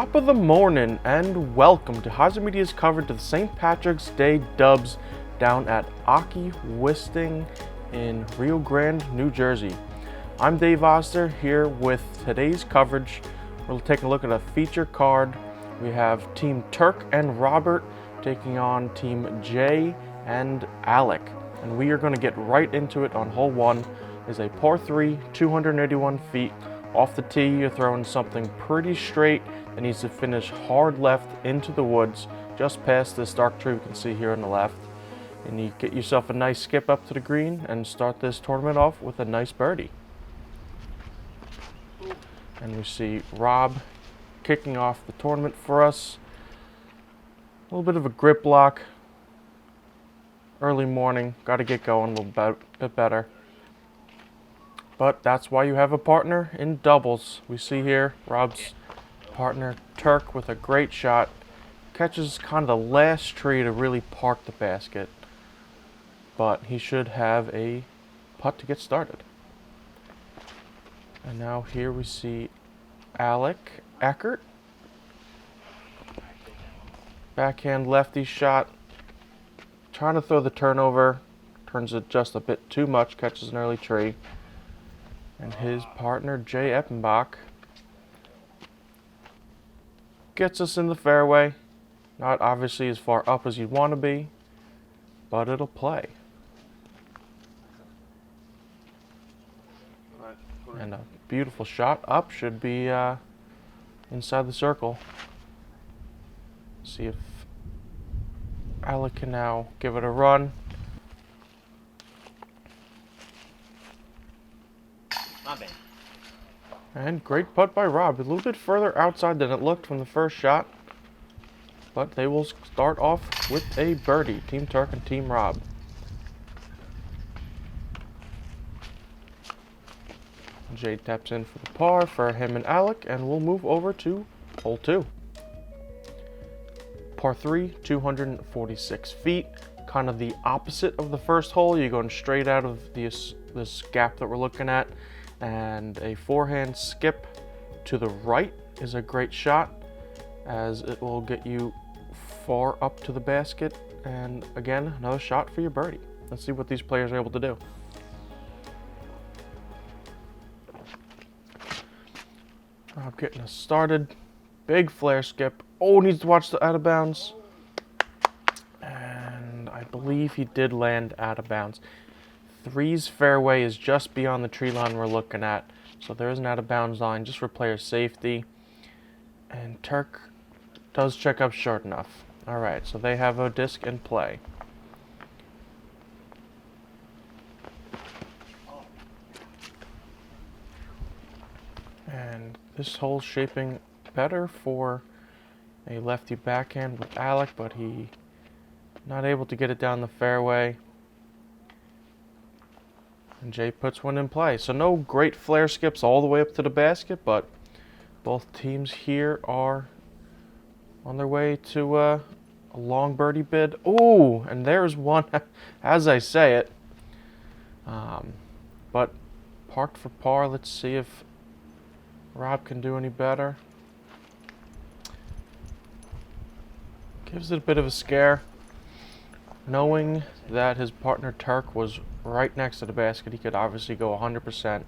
Top of the morning and welcome to HyzerMedia's coverage of the St. Patrick's Day dubs down at Ockie, Wisting in Rio Grande, New Jersey. I'm Dave Oster here with today's coverage. We're taking a look at a feature card. We have Team Terk and Robert taking on Team Jay and Alec. And we are going to get right into it on hole 1. It's a par 3, 281 feet. Off the tee, you're throwing something pretty straight that needs to finish hard left into the woods, just past this dark tree we can see here on the left. And you get yourself a nice skip up to the green and start this tournament off with a nice birdie. And we see Rob kicking off the tournament for us. A little bit of a grip lock. Early morning, got to get going a little bit better. But that's why you have a partner in doubles. We see here Rob's partner Terk with a great shot. Catches kind of the last tree to really park the basket. But he should have a putt to get started. And now here we see Alec, Eckert. Backhand lefty shot. Trying to throw the turnover. Turns it just a bit too much. Catches an early tree. And his partner, Jay Eppenbach, gets us in the fairway. Not obviously as far up as you'd want to be, but it'll play. And a beautiful shot up, should be inside the circle. See if Alec can now give it a run. And great putt by Rob. A little bit further outside than it looked from the first shot. But they will start off with a birdie. Team Terk and Team Rob. Jay taps in for the par for him and Alec. And we'll move over to hole 2. Par 3, 246 feet. Kind of the opposite of the first hole. You're going straight out of this gap that we're looking at. And a forehand skip to the right is a great shot, as it will get you far up to the basket. And again, another shot for your birdie. Let's see what these players are able to do. Rob getting us started. Big flare skip. Oh, needs to watch the out of bounds. And I believe he did land out of bounds. 3's fairway is just beyond the tree line we're looking at, so there is an out of bounds line just for player safety. And Terk does check up short enough. Alright, so they have a disc in play. And this hole's shaping better for a lefty backhand with Alec, but he not able to get it down the fairway. And Jay puts one in play. So no great flare skips all the way up to the basket, but both teams here are on their way to a long birdie bid. Oh, and there's one as I say it. But parked for par. Let's see if Rob can do any better. Gives it a bit of a scare. Knowing that his partner Terk was right next to the basket, he could obviously go 100%.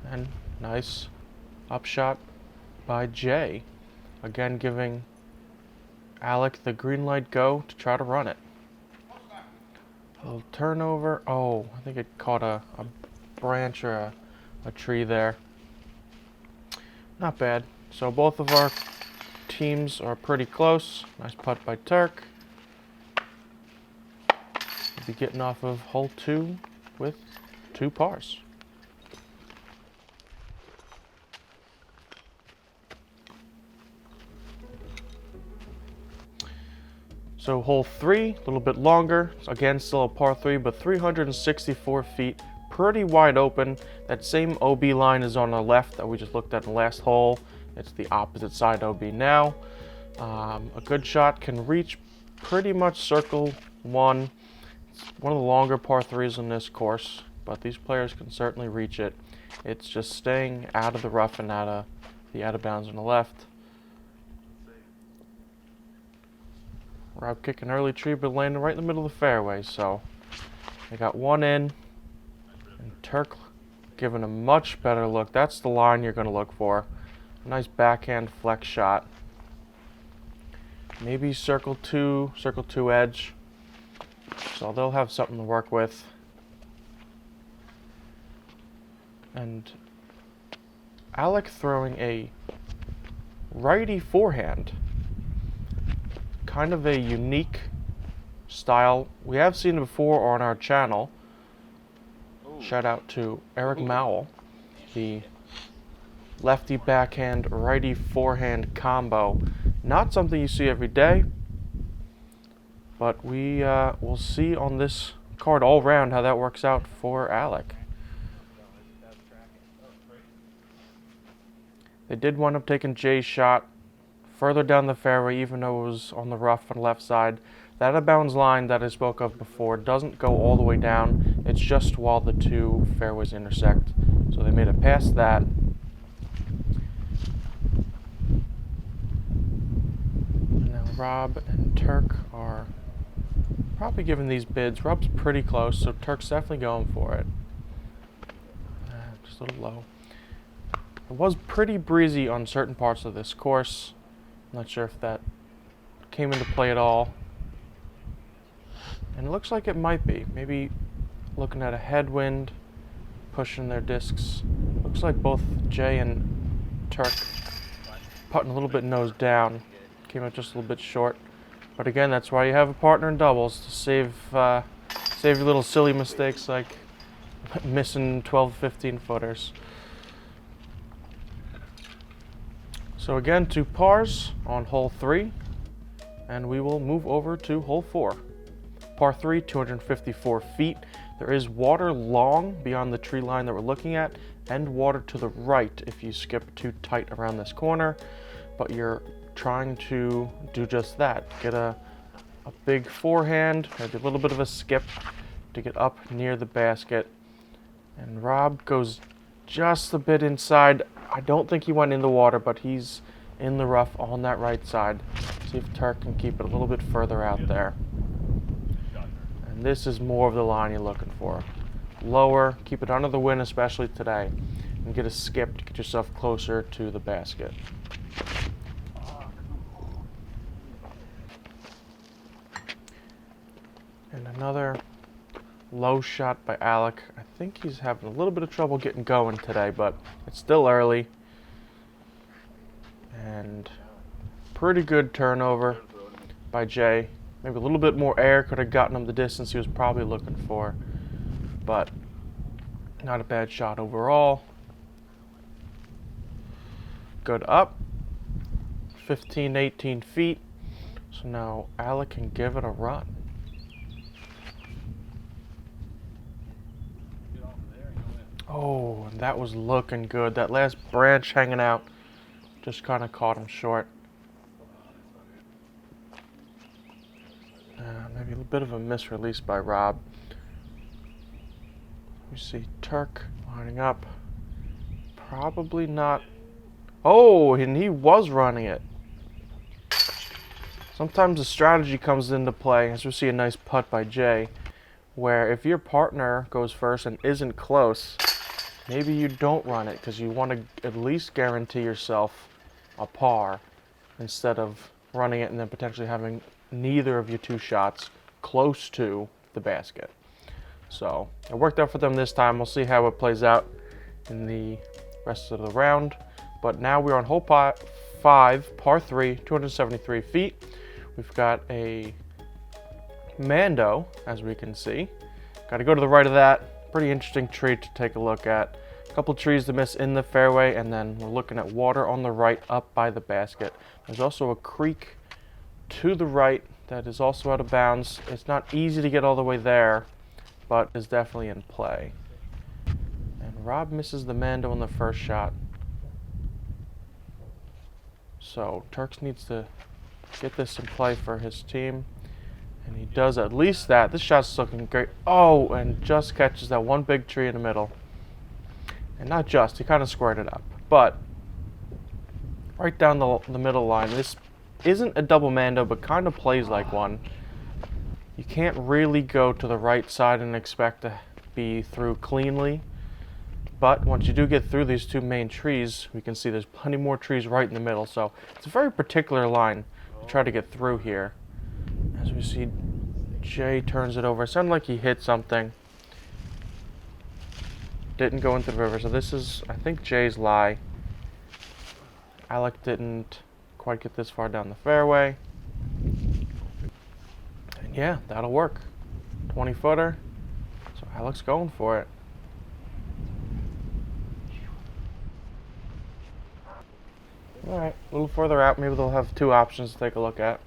And nice upshot by Jay. Again, giving Alec the green light go to try to run it. A little turnover. Oh, I think it caught a branch or a tree there. Not bad. So both of our teams are pretty close. Nice putt by Terk. We'll be getting off of hole 2 with 2 pars. So hole 3, a little bit longer. Again, still a par 3, but 364 feet. Pretty wide open. That same OB line is on the left that we just looked at in the last hole. It's the opposite side OB now. A good shot can reach pretty much circle 1. It's one of the longer par 3s in this course, but these players can certainly reach it. It's just staying out of the rough and out of the out of bounds on the left. Rob kicking early tree, but landing right in the middle of the fairway. So they got one in, and Terk giving a much better look. That's the line you're going to look for. A nice backhand flex shot. Maybe circle two edge. So they'll have something to work with. And Alec throwing a righty forehand. Kind of a unique style. We have seen it before on our channel. Shout out to Eric Mowell. The lefty backhand, righty forehand combo. Not something you see every day, but we will see on this card all round how that works out for Alec. They did wind up taking Jay's shot further down the fairway, even though it was on the rough on the left side. That out of bounds line that I spoke of before doesn't go all the way down. It's just while the two fairways intersect. So they made it past that. Rob and Terk are probably giving these bids. Rob's pretty close, so Terk's definitely going for it. Just a little low. It was pretty breezy on certain parts of this course. I'm not sure if that came into play at all. And it looks like it might be. Maybe looking at a headwind, pushing their discs. Looks like both Jay and Terk putting a little bit nose down. Came out just a little bit short, but again, that's why you have a partner in doubles, to save your little silly mistakes like missing 12 to 15 footers. So again, 2 pars on hole 3, and we will move over to hole 4. Par 3, 254 feet. There is water long beyond the tree line that we're looking at, and water to the right if you skip too tight around this corner, but you're trying to do just that. Get a big forehand, maybe a little bit of a skip to get up near the basket. And Rob goes just a bit inside. I don't think he went in the water, but he's in the rough on that right side. See if Terk can keep it a little bit further out there. And this is more of the line you're looking for. Lower, keep it under the wind, especially today, and get a skip to get yourself closer to the basket. And another low shot by Alec. I think he's having a little bit of trouble getting going today, but it's still early. And pretty good turnover by Jay. Maybe a little bit more air could have gotten him the distance he was probably looking for, but not a bad shot overall. Good up, 15, 18 feet. So now Alec can give it a run. Oh, and that was looking good. That last branch hanging out just kind of caught him short. Maybe a bit of a misrelease by Rob. You see Terk lining up. Probably not. Oh, and he was running it. Sometimes the strategy comes into play, as we see a nice putt by Jay, where if your partner goes first and isn't close, maybe you don't run it because you want to at least guarantee yourself a par instead of running it and then potentially having neither of your 2 shots close to the basket. So it worked out for them this time. We'll see how it plays out in the rest of the round. But now we're on hole 5, par 3, 273 feet. We've got a mando, as we can see. Got to go to the right of that. Pretty interesting tree to take a look at. A couple trees to miss in the fairway, and then we're looking at water on the right up by the basket. There's also a creek to the right that is also out of bounds. It's not easy to get all the way there, but is definitely in play. And Rob misses the mando on the first shot. So Terk needs to get this in play for his team. And he does at least that. This shot's looking great. Oh, and just catches that one big tree in the middle. And not just, he kind of squared it up. But right down the middle line, this isn't a double mando, but kind of plays like one. You can't really go to the right side and expect to be through cleanly. But once you do get through these two main trees, we can see there's plenty more trees right in the middle. So it's a very particular line to try to get through here. As we see, Jay turns it over. It sounded like he hit something. Didn't go into the river. So this is, I think, Jay's lie. Alec didn't quite get this far down the fairway. And yeah, that'll work. 20-footer. So Alec's going for it. Alright, a little further out, maybe they'll have two options to take a look at.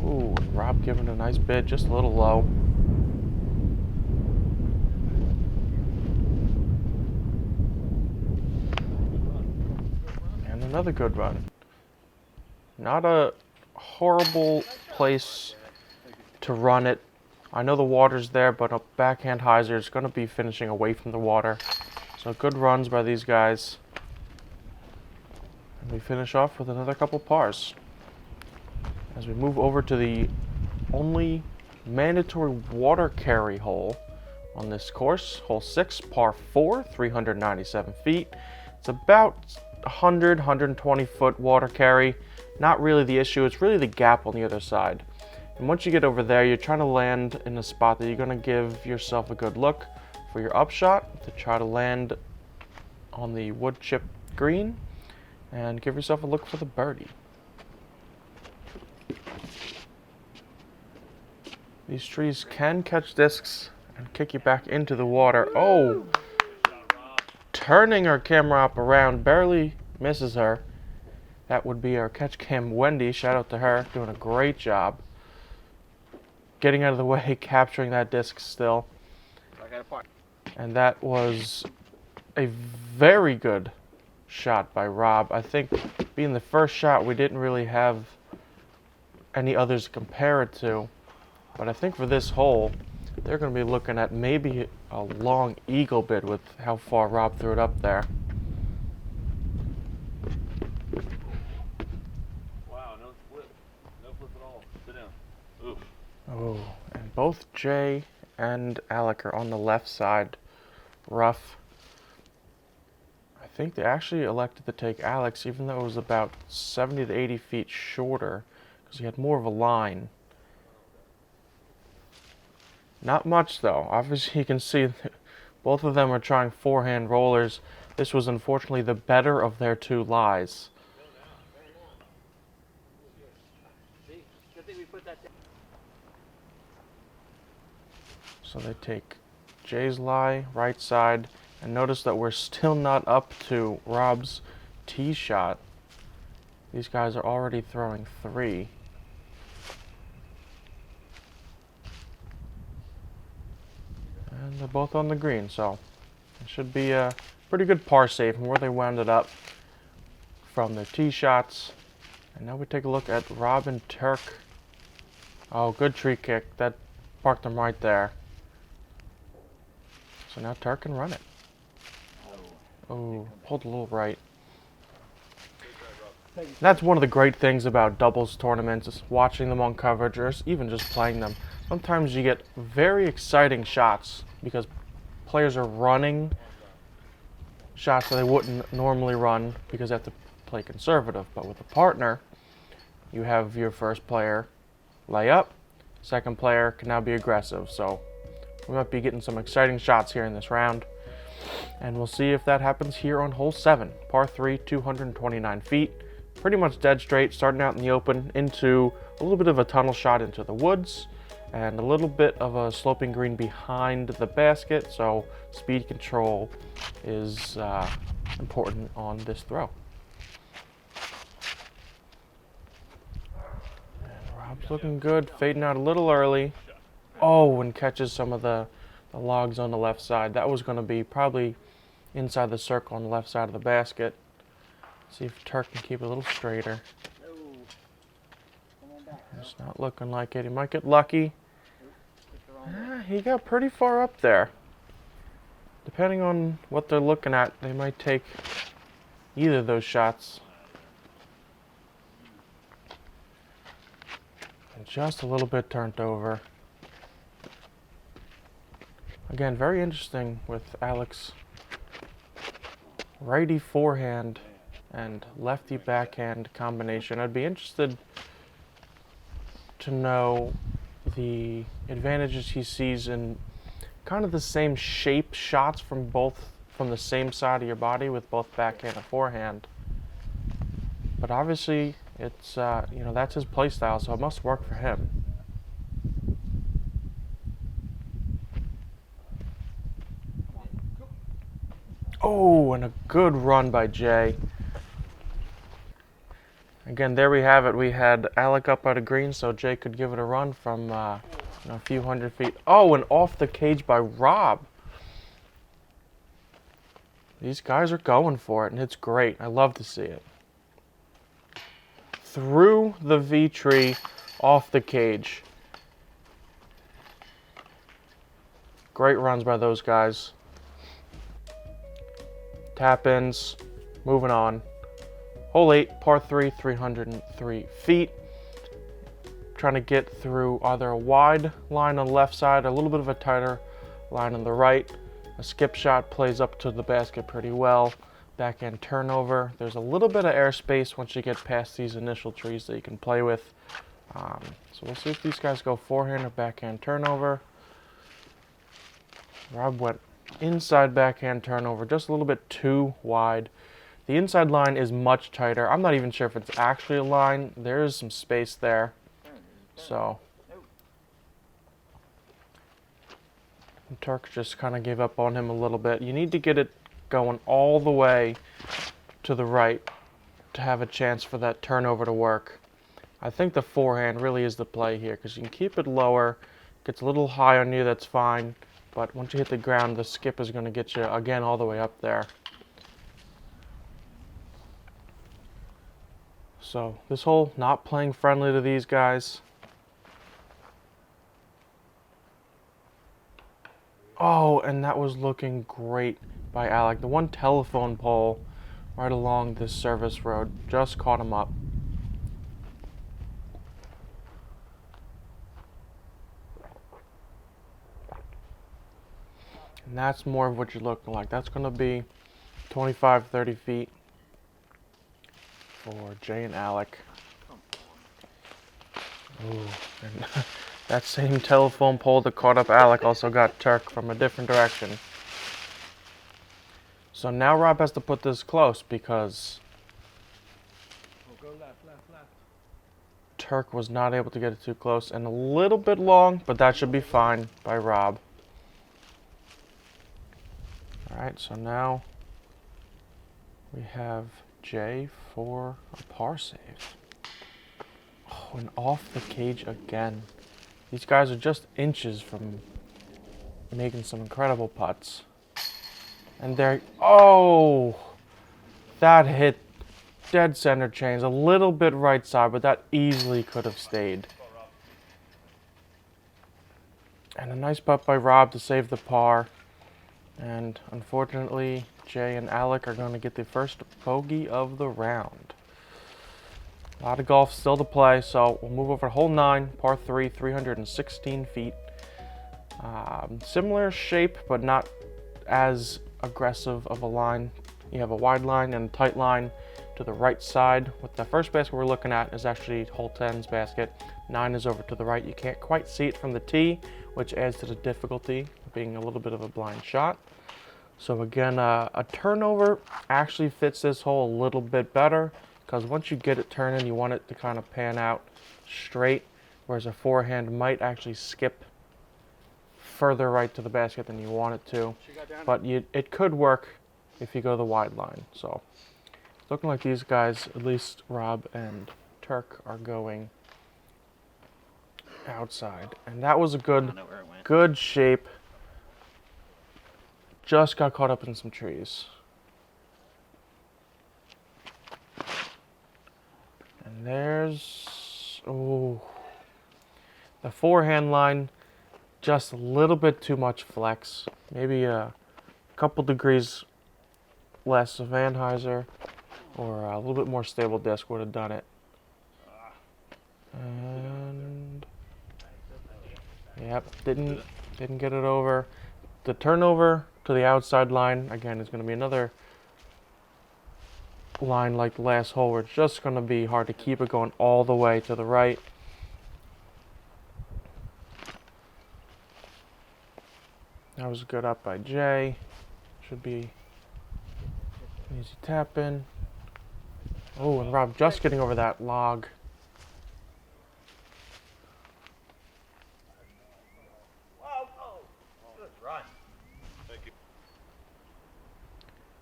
Ooh, Rob giving a nice bid, just a little low. And another good run. Not a horrible place to run it. I know the water's there, but a backhand hyzer is going to be finishing away from the water. So good runs by these guys. And we finish off with another couple pars. As we move over to the only mandatory water carry hole on this course. Hole 6, par 4, 397 feet. It's about 100, 120 foot water carry. Not really the issue, it's really the gap on the other side. And once you get over there, you're trying to land in a spot that you're going to give yourself a good look for your upshot to try to land on the wood chip green and give yourself a look for the birdie. These trees can catch discs and kick you back into the water. Oh! Turning our camera up around, barely misses her. That would be our catch cam Wendy. Shout out to her, doing a great job. Getting out of the way, capturing that disc still. And that was a very good shot by Rob. I think being the first shot, we didn't really have any others to compare it to. But I think for this hole, they're going to be looking at maybe a long eagle bid with how far Rob threw it up there. Wow, no flip. No flip at all. Sit down. Oof. Oh, and both Jay and Alec are on the left side. Rough. I think they actually elected to take Alex, even though it was about 70 to 80 feet shorter, because he had more of a line. Not much though. Obviously you can see that both of them are trying forehand rollers. This was unfortunately the better of their two lies. So they take Jay's lie, right side, and notice that we're still not up to Rob's tee shot. These guys are already throwing 3. And they're both on the green, so it should be a pretty good par save from where they wound it up from their tee shots. And now we take a look at Rob and Terk. Oh, good tree kick. That parked them right there. So now Terk can run it. Oh, pulled a little right. That's one of the great things about doubles tournaments, is watching them on coverage or even just playing them. Sometimes you get very exciting shots because players are running shots that they wouldn't normally run because they have to play conservative. But with a partner, you have your first player lay up, second player can now be aggressive. So we might be getting some exciting shots here in this round. And we'll see if that happens here on hole 7, par 3, 229 feet. Pretty much dead straight, starting out in the open into a little bit of a tunnel shot into the woods and a little bit of a sloping green behind the basket, so speed control is important on this throw. And Rob's looking good, fading out a little early. Oh, and catches some of the logs on the left side. That was going to be probably inside the circle on the left side of the basket. See if Terk can keep it a little straighter. It's not looking like it. He might get lucky. He got pretty far up there. Depending on what they're looking at, they might take either of those shots. And just a little bit turned over. Again, very interesting with Alec's righty forehand and lefty backhand combination. I'd be interested to know the advantages he sees in kind of the same shape shots from the same side of your body with both backhand and forehand. But obviously, it's that's his play style, so it must work for him. Oh, and a good run by Jay. Again, there we have it. We had Alec up at a green, so Jay could give it a run from a few hundred feet. Oh, and off the cage by Rob. These guys are going for it, and it's great. I love to see it. Through the V tree, off the cage. Great runs by those guys. Tap-ins, moving on. Hole 8, par 3, 303 feet. Trying to get through either a wide line on the left side or a little bit of a tighter line on the right. A skip shot plays up to the basket pretty well. Backhand turnover. There's a little bit of airspace once you get past these initial trees that you can play with. So we'll see if these guys go forehand or backhand turnover. Rob went inside backhand turnover, just a little bit too wide. The inside line is much tighter. I'm not even sure if it's actually a line. There is some space there. So Terk just kind of gave up on him a little bit. You need to get it going all the way to the right to have a chance for that turnover to work. I think the forehand really is the play here because you can keep it lower. Gets a little high on you, that's fine. But once you hit the ground, the skip is going to get you, again, all the way up there. So this hole, not playing friendly to these guys. Oh, and that was looking great by Alec. The one telephone pole right along this service road just caught him up. And that's more of what you're looking like. That's going to be 25, 30 feet for Jay and Alec. Ooh, and that same telephone pole that caught up Alec also got Terk from a different direction. So now Rob has to put this close because Terk was not able to get it too close and a little bit long, but that should be fine by Rob. Alright, so now we have Jay for a par save. Oh, and off the cage again. These guys are just inches from making some incredible putts. And they're, oh, that hit dead center chains, a little bit right side, but that easily could have stayed. And a nice putt by Rob to save the par. And unfortunately, Jay and Alec are going to get the first bogey of the round. A lot of golf still to play, so we'll move over to hole 9, par 3, 316 feet. Similar shape, but not as aggressive of a line. You have a wide line and a tight line to the right side. With the first basket we're looking at is actually hole 10's basket. 9 is over to the right. You can't quite see it from the tee, which adds to the difficulty of being a little bit of a blind shot. So again, a turnover actually fits this hole a little bit better because once you get it turning, you want it to kind of pan out straight, whereas a forehand might actually skip further right to the basket than you want it to. But it could work if you go the wide line. So it's looking like these guys, at least Rob and Terk, are going outside. And that was a good shape. Just got caught up in some trees. And there's, oh, the forehand line just a little bit too much flex. Maybe a couple degrees less of Anheuser or a little bit more stable disc would have done it. And yep, didn't get it over. The turnover to the outside line again is going to be another line like the last hole where it's just going to be hard to keep it going all the way to the right. That was good up by Jay. Should be an easy tap in. Oh, and Rob just getting over that log.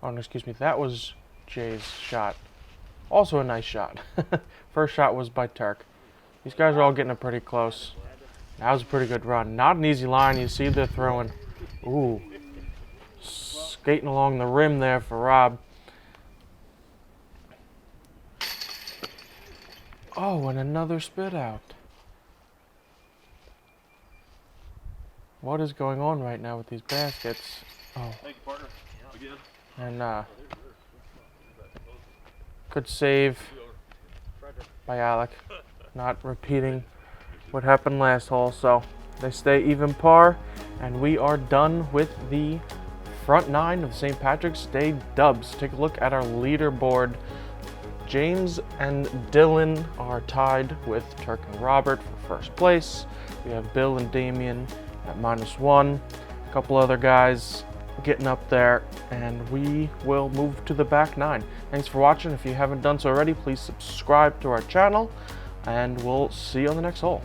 Oh, no, excuse me. That was Jay's shot. Also a nice shot. First shot was by Terk. These guys are all getting it pretty close. That was a pretty good run. Not an easy line. You see they're throwing. Ooh. Skating along the rim there for Rob. Oh, and another spit out. What is going on right now with these baskets? Oh. Thank you, partner. Again. And good save by Alec. Not repeating what happened last hole, so they stay even par, and we are done with the front nine of the St. Patrick's Day dubs. Take a look at our leaderboard. James and Dylan are tied with Terk and Robert for first place. We have Bill and Damien at -1. A couple other guys getting up there, and we will move to the back nine. Thanks for watching. If you haven't done so already, please subscribe to our channel, and we'll see you on the next hole.